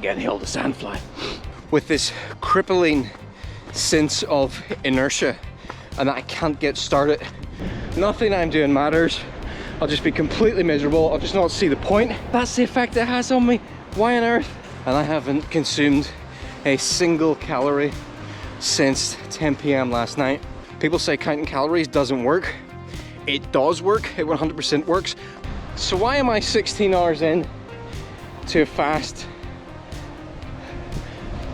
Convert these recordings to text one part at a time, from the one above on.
getting held a sandfly. With this crippling sense of inertia and that I can't get started. Nothing I'm doing matters. I'll just be completely miserable. I'll just not see the point. That's the effect it has on me. Why on earth? And I haven't consumed a single calorie since 10 p.m. last night. People say counting calories doesn't work. It does work. It 100% works. So why am I 16 hours in to a fast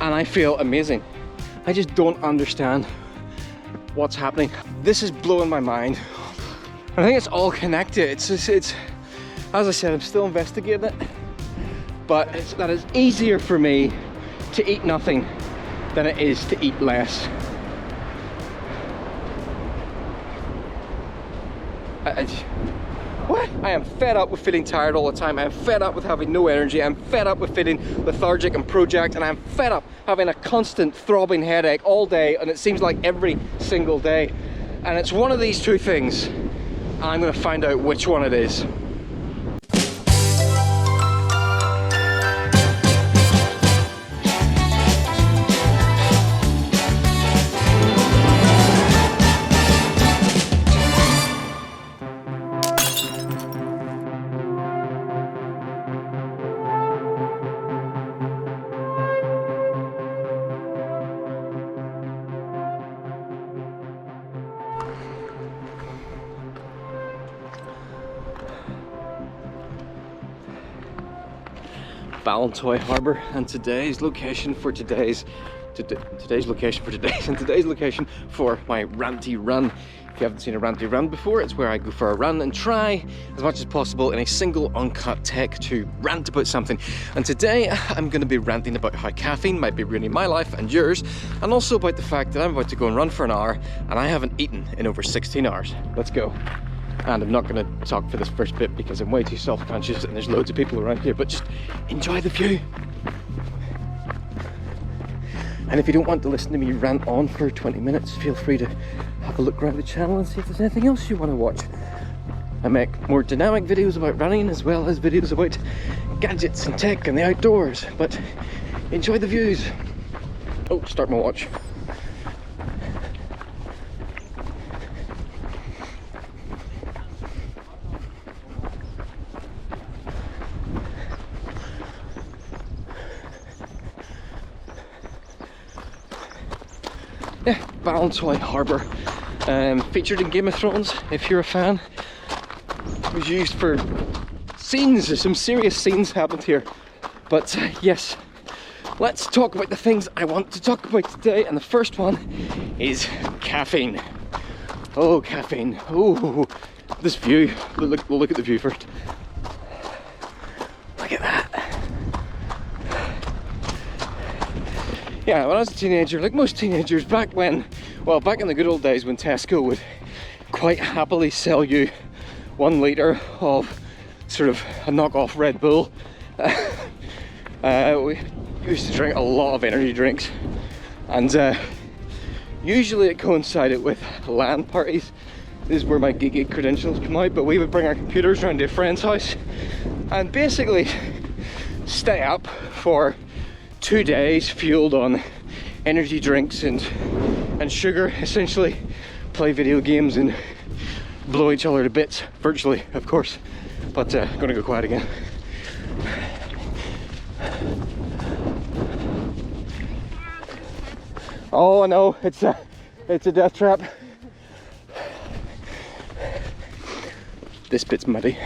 and I feel amazing? I just don't understand what's happening. This is blowing my mind. I think it's all connected. It's as I said, I'm still investigating it, but that is easier for me to eat nothing than it is to eat less. What? I am fed up with feeling tired all the time. I am fed up with having no energy. I'm fed up with feeling lethargic and project, and I'm fed up having a constant throbbing headache all day, and it seems like every single day. And it's one of these two things, and I'm going to find out which one it is. Ballintoy Harbour, and today's location for my Ranty run. If you haven't seen a Ranty run before, it's where I go for a run and try as much as possible in a single uncut take to rant about something. And today I'm going to be ranting about how caffeine might be ruining my life and yours, and also about the fact that I'm about to go and run for an hour and I haven't eaten in over 16 hours. Let's go. And I'm not going to talk for this first bit because I'm way too self-conscious and there's loads of people around here, but just enjoy the view. And if you don't want to listen to me rant on for 20 minutes, feel free to have a look around the channel and see if there's anything else you want to watch. I make more dynamic videos about running as well as videos about gadgets and tech and the outdoors, but enjoy the views. Oh, start my watch. Yeah, Ballintoy Harbour, featured in Game of Thrones, if you're a fan. It was used for scenes, some serious scenes happened here. But yes, let's talk about the things I want to talk about today, and the first one is caffeine. Oh, caffeine. Oh, this view. We'll look at the view first. Look at that. Yeah, when I was a teenager, like most teenagers, back in the good old days when Tesco would quite happily sell you 1 litre of sort of a knockoff Red Bull, we used to drink a lot of energy drinks, and usually it coincided with LAN parties. This is where my geeky credentials come out, but we would bring our computers around to a friend's house and basically stay up for 2 days fueled on energy drinks and sugar, essentially play video games and blow each other to bits, virtually, of course. But gonna go quiet again. Oh no, it's a death trap. This bit's muddy.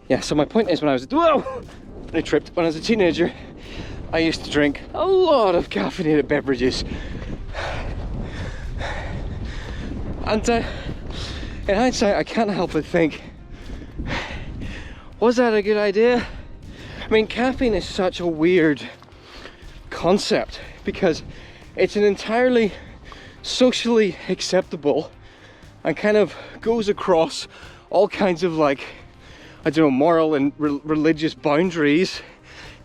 Yeah, so my point is, when I was a teenager, I used to drink a lot of caffeinated beverages. And in hindsight, I can't help but think, was that a good idea? I mean, caffeine is such a weird concept because it's an entirely socially acceptable and kind of goes across all kinds of, like, I don't know, moral and religious boundaries.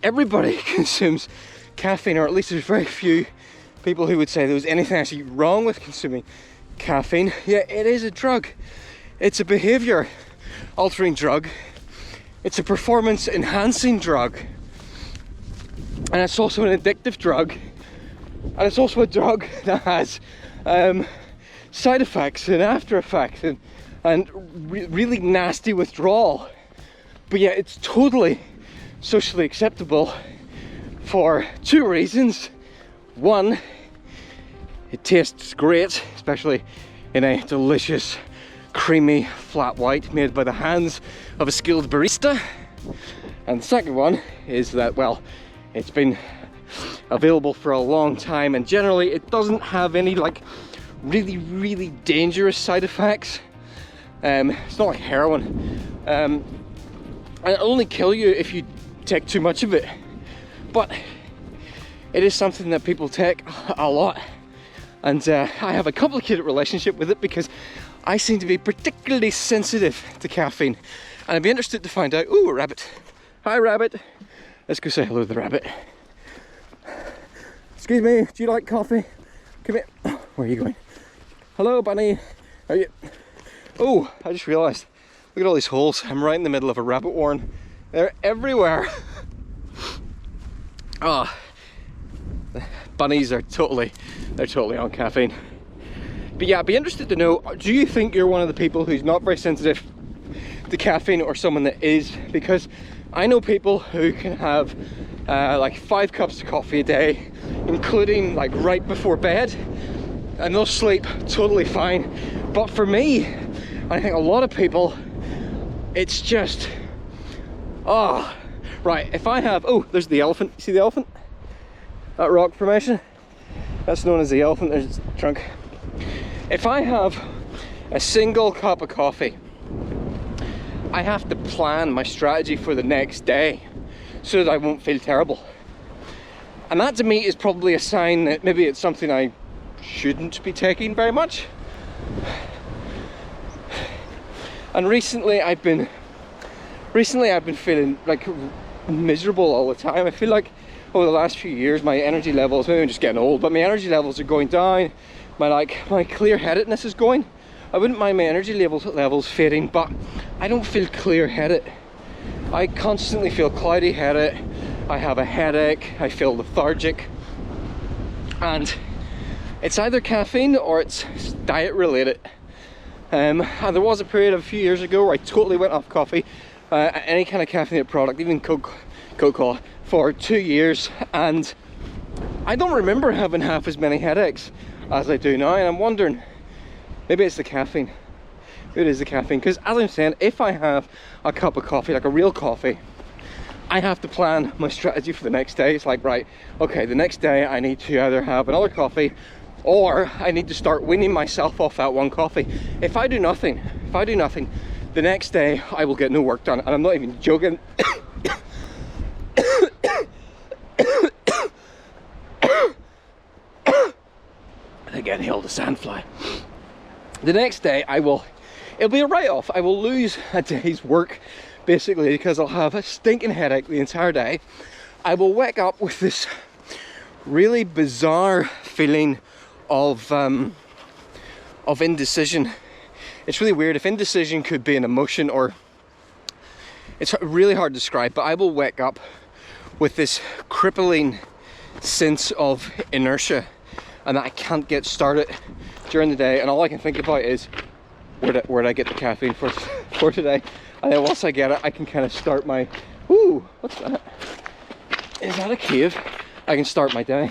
Everybody consumes caffeine, or at least there's very few people who would say there was anything actually wrong with consuming caffeine. Yeah, it is a drug. It's a behavior altering drug. It's a performance enhancing drug. And it's also an addictive drug. And it's also a drug that has side effects and after effects and really nasty withdrawal. But yeah, it's totally socially acceptable for two reasons. One, it tastes great, especially in a delicious, creamy flat white made by the hands of a skilled barista. And the second one is that, well, it's been available for a long time, and generally it doesn't have any like really dangerous side effects. It's not like heroin. And it'll only kill you if you take too much of it. But it is something that people take a lot. And I have a complicated relationship with it because I seem to be particularly sensitive to caffeine. And I'd be interested to find out. Ooh, a rabbit. Hi, rabbit. Let's go say hello to the rabbit. Excuse me, do you like coffee? Come here. Oh, where are you going? Hello, bunny. Are you? Oh, I just realised. Look at all these holes. I'm right in the middle of a rabbit warren. They're everywhere. Oh, bunnies are totally on caffeine. But yeah, I'd be interested to know, do you think you're one of the people who's not very sensitive to caffeine, or someone that is? Because I know people who can have like 5 cups of coffee a day, including like right before bed, and they'll sleep totally fine. But for me, I think a lot of people, it's just, oh, right, if I have, oh, there's the elephant. You see the elephant? That rock formation? That's known as the elephant. There's its trunk. If I have a single cup of coffee, I have to plan my strategy for the next day so that I won't feel terrible. And that to me is probably a sign that maybe it's something I shouldn't be taking very much. And recently I've been feeling like miserable all the time. I feel like over the last few years my energy levels, maybe I'm just getting old, but my energy levels are going down. My clear-headedness is going. I wouldn't mind my energy levels fading, but I don't feel clear-headed. I constantly feel cloudy-headed. I have a headache. I feel lethargic. And it's either caffeine or it's diet-related. And there was a period of a few years ago where I totally went off coffee, any kind of caffeinated product, even Coca-Cola, for 2 years. And I don't remember having half as many headaches as I do now, and I'm wondering, maybe it's the caffeine. Maybe it is the caffeine, because as I'm saying, if I have a cup of coffee, like a real coffee, I have to plan my strategy for the next day. It's like, right, okay, the next day I need to either have another coffee, or I need to start weaning myself off that one coffee. If I do nothing, the next day I will get no work done, and I'm not even joking. Again, hail the sandfly. The next day it'll be a write-off. I will lose a day's work basically because I'll have a stinking headache the entire day. I will wake up with this really bizarre feeling of indecision. It's really weird. If indecision could be an emotion, or it's really hard to describe, but I will wake up with this crippling sense of inertia, and that I can't get started during the day, and all I can think about is where'd I get the caffeine for today. And then once I get it, I can kind of start my, ooh, what's that? Is that a cave? I can start my day.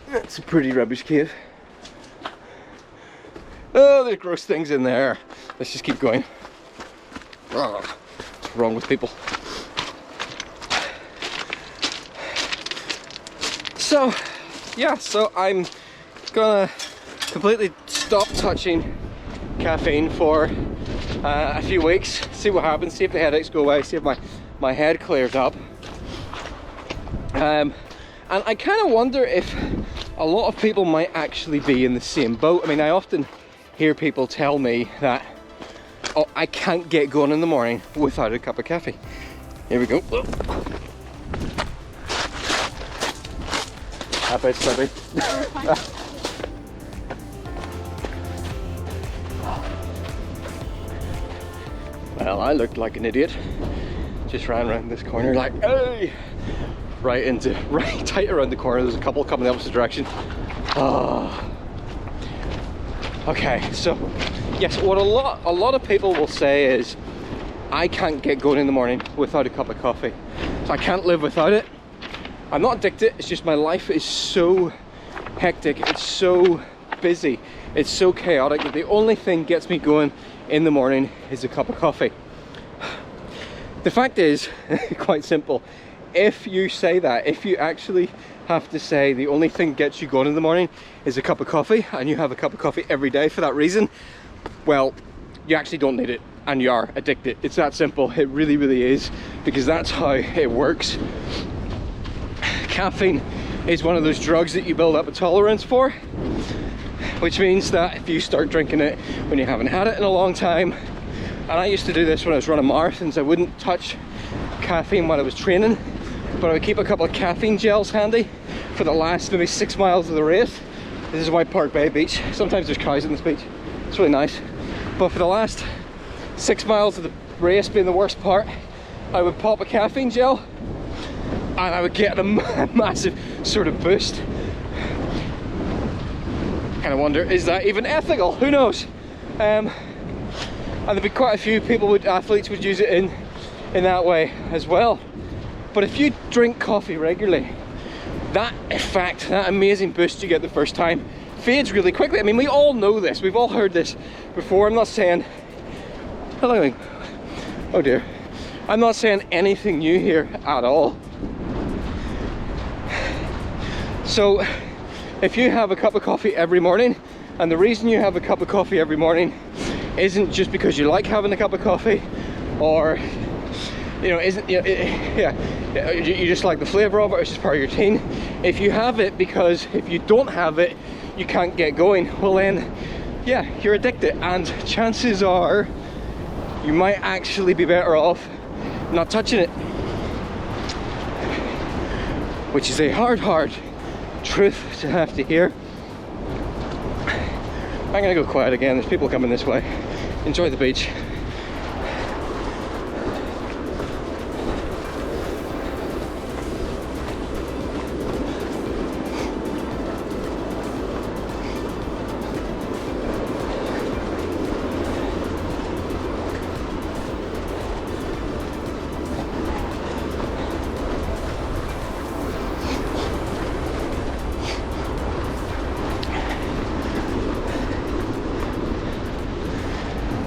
That's a pretty rubbish cave. Oh, there's gross things in there. Let's just keep going. Oh, what's wrong with people? So, yeah, so I'm gonna completely stop touching caffeine for a few weeks, see what happens, see if the headaches go away, see if my head clears up. And I kind of wonder if a lot of people might actually be in the same boat. I mean, I often hear people tell me that, oh, I can't get going in the morning without a cup of coffee. Here we go. Happy, Well, I looked like an idiot. Just ran around this corner like, hey! Right tight around the corner. There's a couple coming the opposite direction. Oh. Okay, so yes, what a lot of people will say is, I can't get going in the morning without a cup of coffee. So I can't live without it. I'm not addicted, it's just my life is so hectic, it's so busy, it's so chaotic that the only thing gets me going in the morning is a cup of coffee. The fact is, quite simple, if you say that, if you actually have to say the only thing that gets you going in the morning is a cup of coffee, and you have a cup of coffee every day for that reason, well, you actually don't need it and you are addicted. It's that simple. It really, really is, because that's how it works. Caffeine is one of those drugs that you build up a tolerance for, which means that if you start drinking it when you haven't had it in a long time, and I used to do this when I was running marathons, I wouldn't touch caffeine while I was training, but I would keep a couple of caffeine gels handy for the last maybe 6 miles of the race. This is White Park Bay Beach. Sometimes there's cows in this beach. It's really nice. But for the last 6 miles of the race being the worst part, I would pop a caffeine gel and I would get a massive sort of boost. Kind of wonder, is that even ethical? Who knows? And there'd be quite a few people, athletes would use it in that way as well. But if you drink coffee regularly, that effect, that amazing boost you get the first time, fades really quickly. I mean, we all know this, we've all heard this before. I'm not saying, hello, oh dear, I'm not saying anything new here at all. So if you have a cup of coffee every morning, and the reason you have a cup of coffee every morning isn't just because you like having a cup of coffee, or you know, you just like the flavor of it, it's just part of your routine. If you have it because if you don't have it you can't get going, well then yeah, you're addicted, and chances are you might actually be better off not touching it, which is a hard truth to have to hear. I'm gonna go quiet again, there's people coming this way. Enjoy the beach.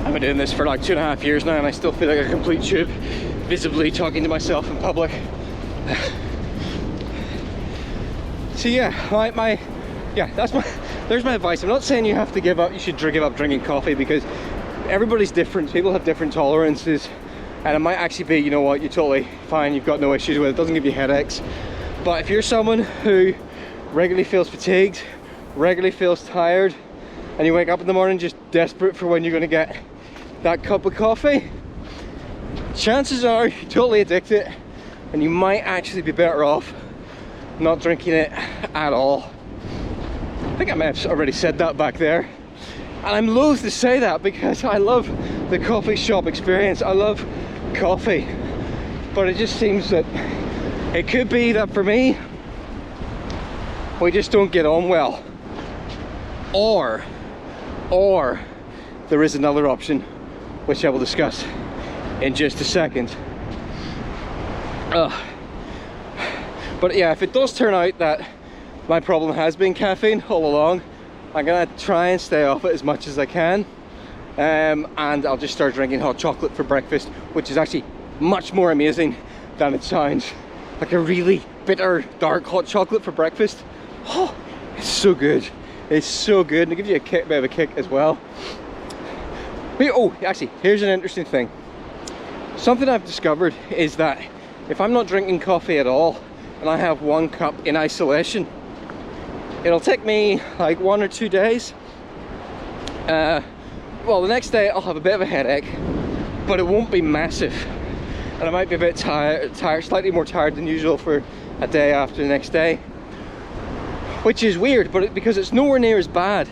I've been doing this for like 2.5 years now, and I still feel like a complete tube, visibly talking to myself in public. So yeah, there's my advice. I'm not saying you have to give up, you should give up drinking coffee, because everybody's different, people have different tolerances, and it might actually be, you know what, you're totally fine, you've got no issues with it, doesn't give you headaches. But if you're someone who regularly feels fatigued, regularly feels tired, and you wake up in the morning just desperate for when you're going to get that cup of coffee, chances are you're totally addicted, and you might actually be better off not drinking it at all. I think I may have already said that back there, and I'm loath to say that because I love the coffee shop experience, I love coffee, but it just seems that it could be that for me we just don't get on well, or there is another option which I will discuss in just a second. But yeah, if it does turn out that my problem has been caffeine all along, I'm gonna try and stay off it as much as I can, and I'll just start drinking hot chocolate for breakfast, which is actually much more amazing than it sounds. Like a really bitter, dark hot chocolate for breakfast. Oh, it's so good. It's so good, and it gives you a bit of a kick as well. Oh, actually, here's an interesting thing. Something I've discovered is that if I'm not drinking coffee at all, and I have 1 cup in isolation, it'll take me like 1 or 2 days. Well, the next day I'll have a bit of a headache, but it won't be massive. And I might be a bit tired, slightly more tired than usual for a day after the next day. Which is weird, but because it's nowhere near as bad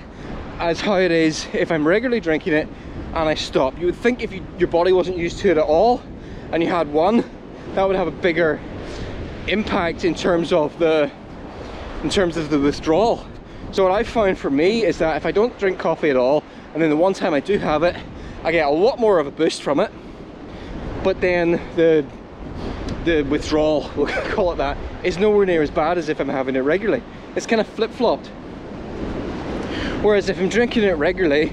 as how it is if I'm regularly drinking it and I stop. You would think if your body wasn't used to it at all and you had one, that would have a bigger impact in terms of the withdrawal. So what I found for me is that if I don't drink coffee at all, and then the one time I do have it, I get a lot more of a boost from it, but then the withdrawal, we'll call it that, is nowhere near as bad as if I'm having it regularly. It's kind of flip-flopped. Whereas if I'm drinking it regularly,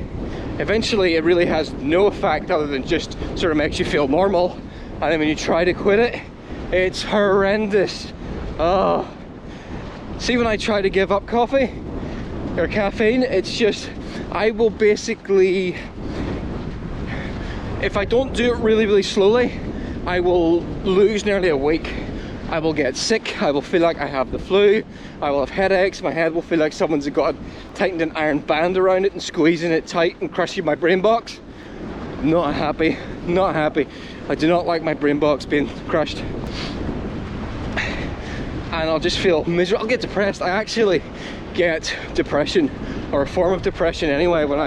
eventually it really has no effect other than just sort of makes you feel normal, and then when you try to quit it, it's horrendous. Oh, see, when I try to give up coffee or caffeine, it's just, I will basically, if I don't do it really slowly, I will lose nearly a week. I will get sick, I will feel like I have the flu, I will have headaches, my head will feel like someone's tightened an iron band around it and squeezing it tight and crushing my brain box. Not happy, not happy. I do not like my brain box being crushed. And I'll just feel miserable, I'll get depressed. I actually get depression, or a form of depression anyway, when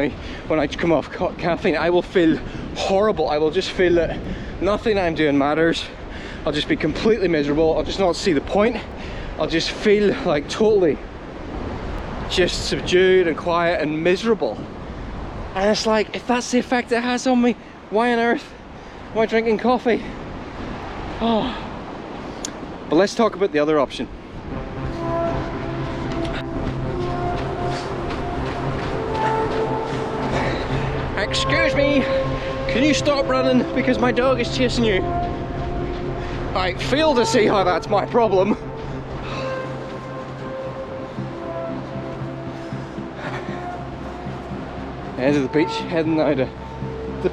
I come off caffeine. I will feel horrible. I will just feel that nothing I'm doing matters. I'll just be completely miserable. I'll just not see the point. I'll just feel like totally just subdued and quiet and miserable. And it's like, if that's the effect it has on me, why on earth am I drinking coffee? Oh. But let's talk about the other option. Excuse me, can you stop running because my dog is chasing you? I fail to see how that's my problem. End of the beach, heading now to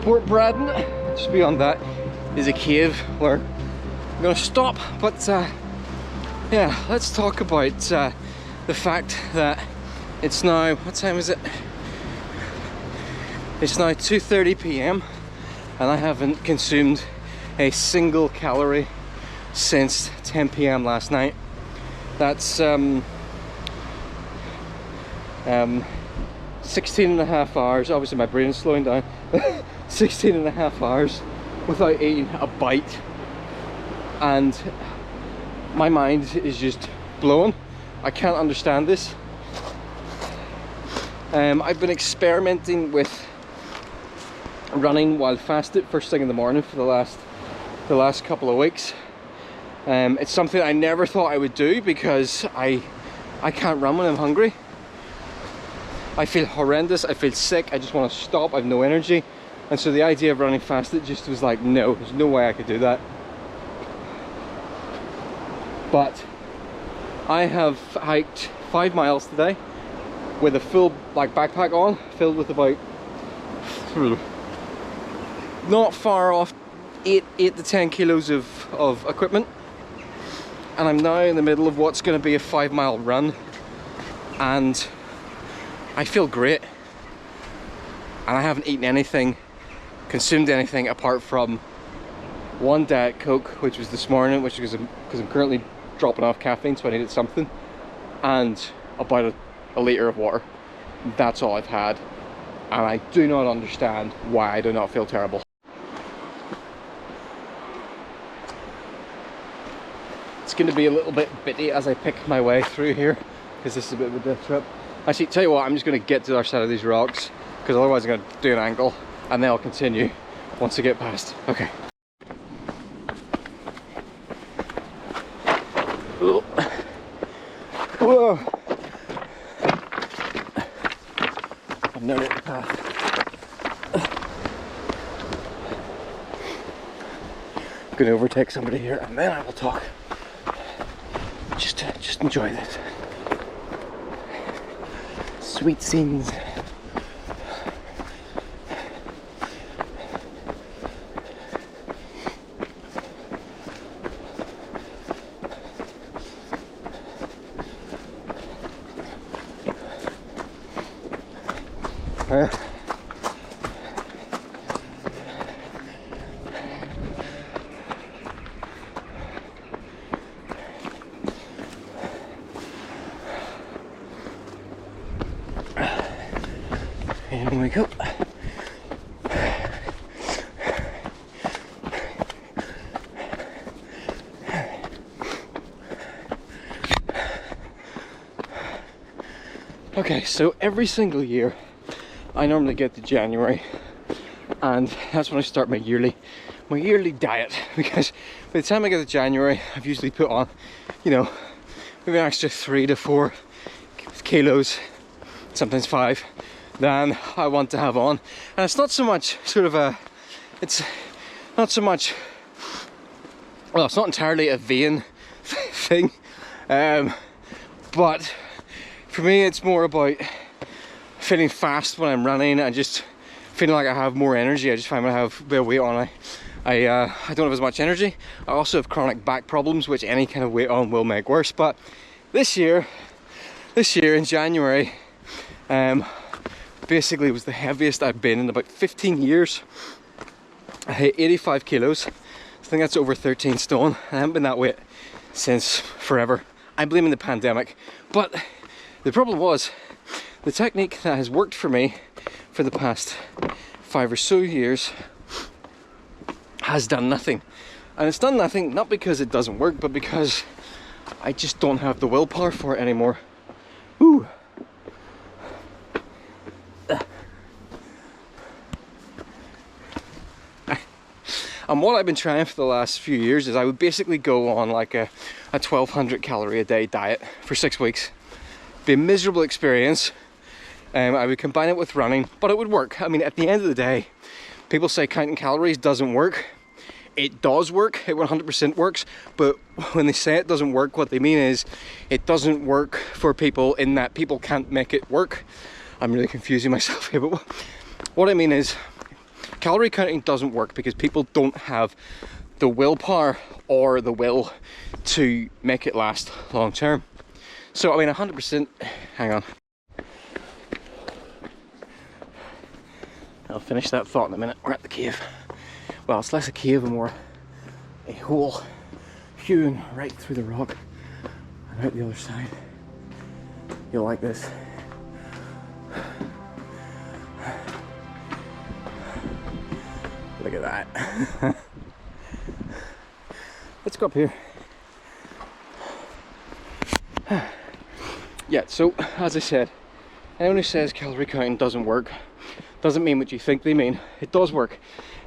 Port Braddon. Just beyond that is a cave where I'm gonna stop, but yeah, let's talk about the fact that it's now, what time is it? It's now 2:30 p.m. and I haven't consumed a single calorie since 10 p.m. last night. That's 16 and a half hours. Obviously my brain is slowing down. 16 and a half hours without eating a bite, and my mind is just blown. I can't understand this. I've been experimenting with running while fasted first thing in the morning for the last couple of weeks. It's something I never thought I would do because I can't run when I'm hungry. I feel horrendous, I feel sick, I just want to stop, I have no energy. And so the idea of running fasted just was like, no, there's no way I could do that. But I have hiked 5 miles today with a full backpack on, filled with about not far off 8 to 10 kilos of equipment, and I'm now in the middle of what's going to be a 5-mile run, and I feel great, and I haven't eaten anything, consumed anything apart from one Diet Coke, which was this morning, which is because I'm currently dropping off caffeine, so I needed something, and about a litre of water. That's all I've had, and I do not understand why I do not feel terrible. It's going to be a little bit bitty as I pick my way through here, because this is a bit of a death trip. Actually, tell you what, I'm just going to get to the other side of these rocks, because otherwise I'm going to do an angle, and then I'll continue once I get past. Okay. Whoa. I'm nearly at the path. I'm going to overtake somebody here, and then I will talk. Just enjoy this. Sweet scenes. And we go. Okay, so every single year I normally get to January and that's when I start my yearly diet, because by the time I get to January I've usually put on, you know, maybe an extra 3 to 4 kilos, sometimes 5, than I want to have on. And it's not so much sort of a, it's not so much, well, it's not entirely a vain thing, but for me it's more about feeling fast when I'm running and just feeling like I have more energy. I just find when I have a bit of weight on, I don't have as much energy. I also have chronic back problems, which any kind of weight on will make worse. But this year in January, basically was the heaviest I've been in about 15 years. I hit 85 kilos. I think that's over 13 stone. I haven't been that weight since forever. I'm blaming the pandemic. But the problem was, the technique that has worked for me for the past 5 or so years has done nothing. And it's done nothing not because it doesn't work, but because I just don't have the willpower for it anymore. Ooh. And what I've been trying for the last few years is I would basically go on like a 1200 calorie a day diet for 6 weeks. Be a miserable experience. I would combine it with running, but it would work. I mean, at the end of the day, people say counting calories doesn't work. It does work, it 100% works, but when they say it doesn't work, what they mean is it doesn't work for people in that people can't make it work. I'm really confusing myself here, but what I mean is calorie counting doesn't work because people don't have the willpower or the will to make it last long term. So, I mean, 100%, hang on. I'll finish that thought in a minute. We're at the cave. Well, it's less a cave and more a hole hewn right through the rock and out the other side. You'll like this. Look at that. Let's go up here. Yeah, so as I said, anyone who says calorie counting doesn't work doesn't mean what you think they mean. It does work.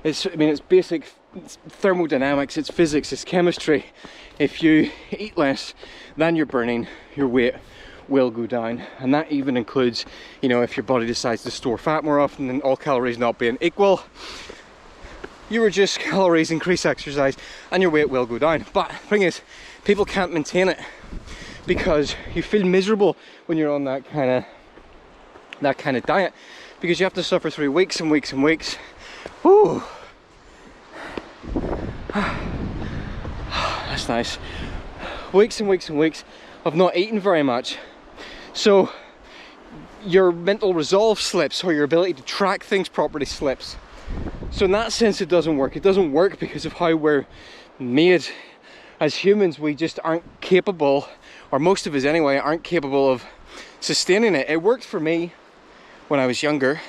It's basic, it's thermodynamics, it's physics, it's chemistry. If you eat less than you're burning, your weight will go down. And that even includes, you know, if your body decides to store fat more often and all calories not being equal, you reduce calories, increase exercise, and your weight will go down. But the thing is, people can't maintain it because you feel miserable when you're on that kind of diet, because you have to suffer through weeks and weeks and weeks. Woo! That's nice. Weeks and weeks and weeks of not eating very much. So your mental resolve slips, or your ability to track things properly slips. So in that sense it doesn't work. It doesn't work because of how we're made. As humans, we just aren't capable, or most of us anyway, aren't capable of sustaining it. It worked for me when I was younger.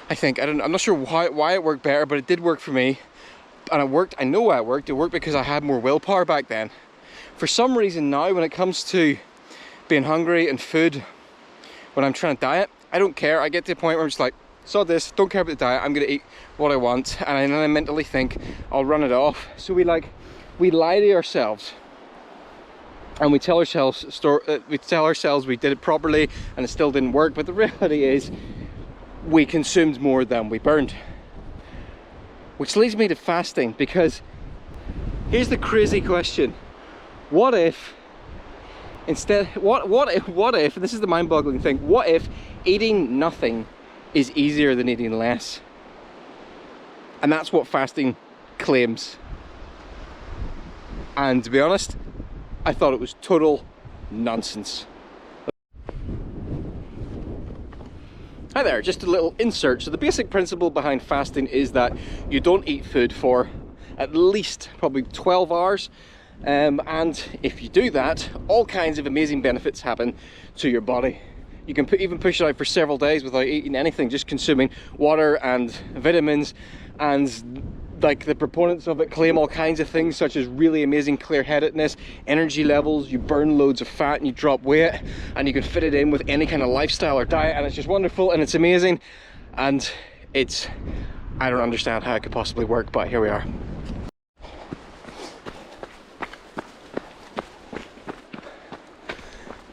I think, I'm not sure why it worked better, but it did work for me. And it worked, I know why it worked. It worked because I had more willpower back then. For some reason now, when it comes to being hungry and food, when I'm trying to diet, I don't care. I get to the point where I'm just like, saw this, don't care about the diet, I'm gonna eat what I want. And then I mentally think, I'll run it off. So we lie to ourselves. And we tell ourselves we did it properly and it still didn't work. But the reality is, we consumed more than we burned. Which leads me to fasting, because here's the crazy question. What if instead, what if, this is the mind-boggling thing, what if eating nothing is easier than eating less? And that's what fasting claims. And to be honest, I thought it was total nonsense. Hi there, just a little insert. So the basic principle behind fasting is that you don't eat food for at least probably 12 hours. And if you do that, all kinds of amazing benefits happen to your body. You can even push it out for several days without eating anything, just consuming water and vitamins, and like the proponents of it claim all kinds of things, such as really amazing clear-headedness, energy levels, you burn loads of fat and you drop weight, and you can fit it in with any kind of lifestyle or diet, and it's just wonderful and it's amazing. And I don't understand how it could possibly work, but here we are.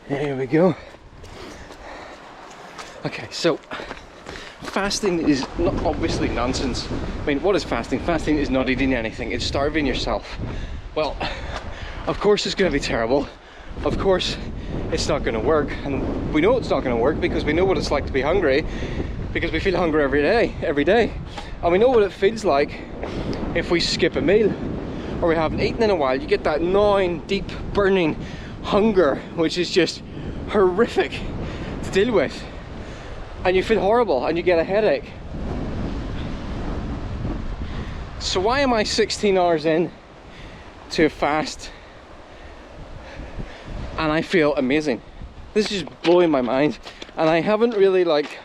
Here we go. Okay, so fasting is not obviously nonsense. I mean, what is fasting? Fasting is not eating anything, it's starving yourself. Well, of course it's going to be terrible. Of course it's not going to work, and we know it's not going to work because we know what it's like to be hungry, because we feel hunger every day. And we know what it feels like if we skip a meal or we haven't eaten in a while. You get that gnawing, deep, burning hunger, which is just horrific to deal with. And you feel horrible and you get a headache. So why am I 16 hours in to a fast and I feel amazing? This is just blowing my mind, and I haven't really like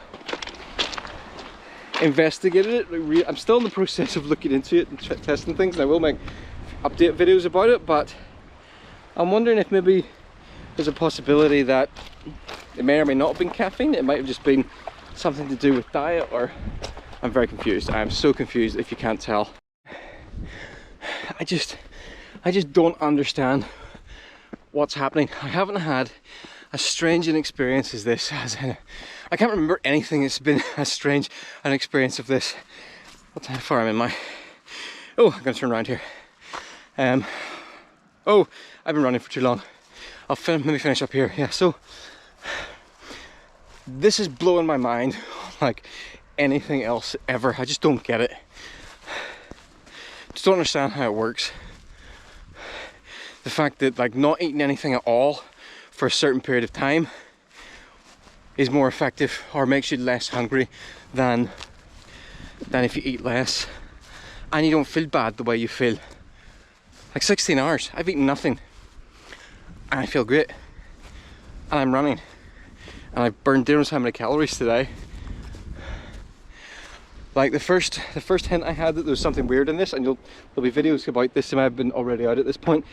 investigated it. I'm still in the process of looking into it and testing things, and I will make update videos about it, but I'm wondering if maybe there's a possibility that it may or may not have been caffeine. It might have just been something to do with diet, or I'm very confused. I'm so confused if you can't tell. I just don't understand what's happening. I haven't had as strange an experience as this. I can't remember anything that's been as strange an experience of this. How far am I in my... Oh, I'm gonna turn around here. Oh, I've been running for too long. Let me finish up here. Yeah, so this is blowing my mind like anything else ever. I just don't get it. Just don't understand how it works. The fact that like not eating anything at all for a certain period of time is more effective or makes you less hungry than if you eat less, and you don't feel bad the way you feel. Like 16 hours, I've eaten nothing and I feel great, and I'm running, and I've burned dinner how many calories today. Like the first hint I had that there was something weird in this, and there'll be videos about this, they might have been already out at this point,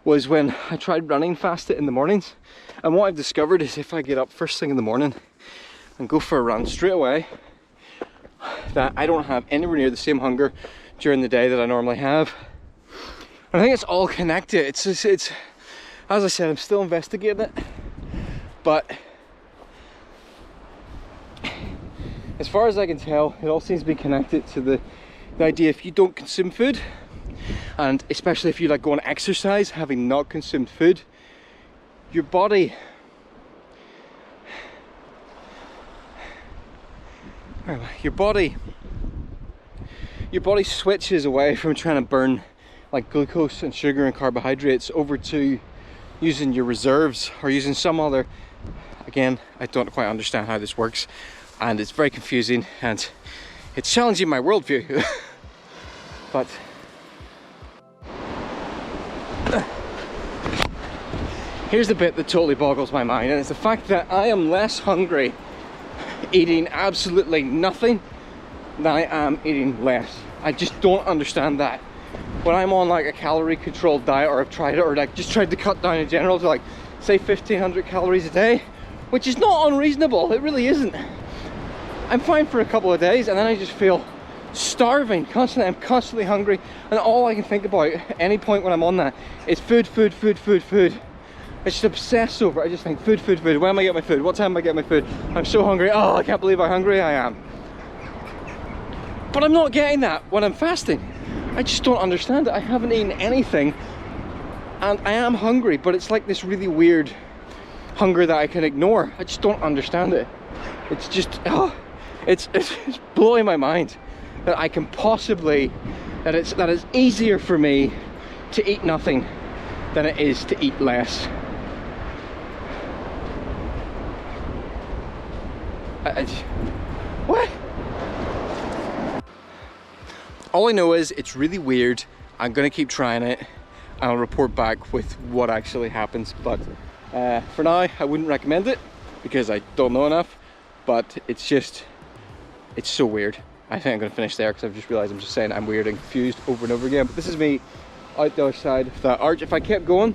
was when I tried running fasted in the mornings. And what I've discovered is if I get up first thing in the morning and go for a run straight away, that I don't have anywhere near the same hunger during the day that I normally have. And I think it's all connected. It's as I said, I'm still investigating it, but as far as I can tell, it all seems to be connected to the idea if you don't consume food, and especially if you like go on exercise having not consumed food, your body switches away from trying to burn like glucose and sugar and carbohydrates over to using your reserves or using some other, again, I don't quite understand how this works, and it's very confusing and it's challenging my worldview. But here's the bit that totally boggles my mind, and it's the fact that I am less hungry eating absolutely nothing than I am eating less. I just don't understand that. When I'm on like a calorie controlled diet, or I've tried it, or like just tried to cut down in general to like say 1500 calories a day, which is not unreasonable, it really isn't. I'm fine for a couple of days, and then I just feel starving constantly. I'm constantly hungry, and all I can think about at any point when I'm on that is food. I just obsess over it. I just think food. When am I getting my food? What time am I getting my food? I'm so hungry. Oh, I can't believe how hungry I am. But I'm not getting that when I'm fasting. I just don't understand it. I haven't eaten anything and I am hungry, but it's like this really weird hunger that I can ignore. I just don't understand it. It's just, it's blowing my mind that I can possibly, that it's easier for me to eat nothing than it is to eat less. What? All I know is it's really weird. I'm gonna keep trying it. I'll report back with what actually happens, but for now I wouldn't recommend it because I don't know enough, but it's so weird. I think I'm going to finish there because I've just realised I'm just saying I'm weird and confused over and over again. But this is me out the other side of that arch. If I kept going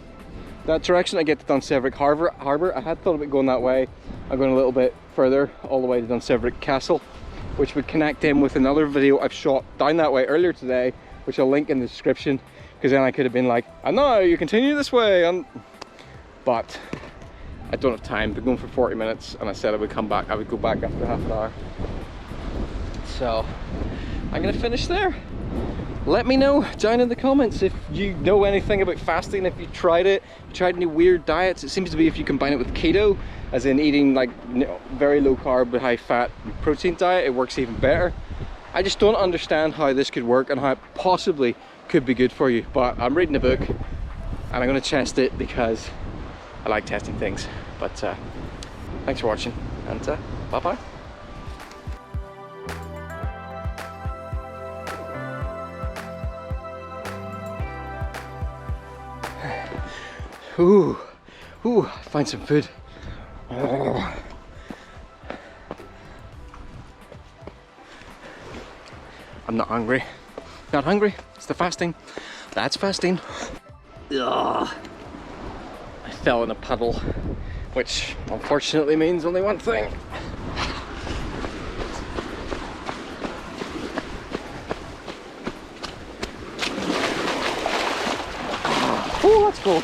that direction, I get to Dunseverick Harbour. I had thought about going that way. I'm going a little bit further, all the way to Dunseverick Castle, which would connect in with another video I've shot down that way earlier today, which I'll link in the description, because then I could have been like, I know you continue this way, but I don't have time. They're going for 40 minutes, and I said I would come back. I would go back after half an hour. So I'm gonna finish there. Let me know down in the comments if you know anything about fasting, if you tried it, you tried any weird diets. It seems to be if you combine it with keto, as in eating like very low carb but high fat protein diet, it works even better. I just don't understand how this could work and how it possibly could be good for you, but I'm reading a book and I'm going to test it because I like testing things. But thanks for watching, and bye bye. Ooh, find some food. Oh. I'm not hungry. Not hungry. It's the fasting. That's fasting. Ugh. I fell in a puddle, which unfortunately means only one thing. Oh, that's cool.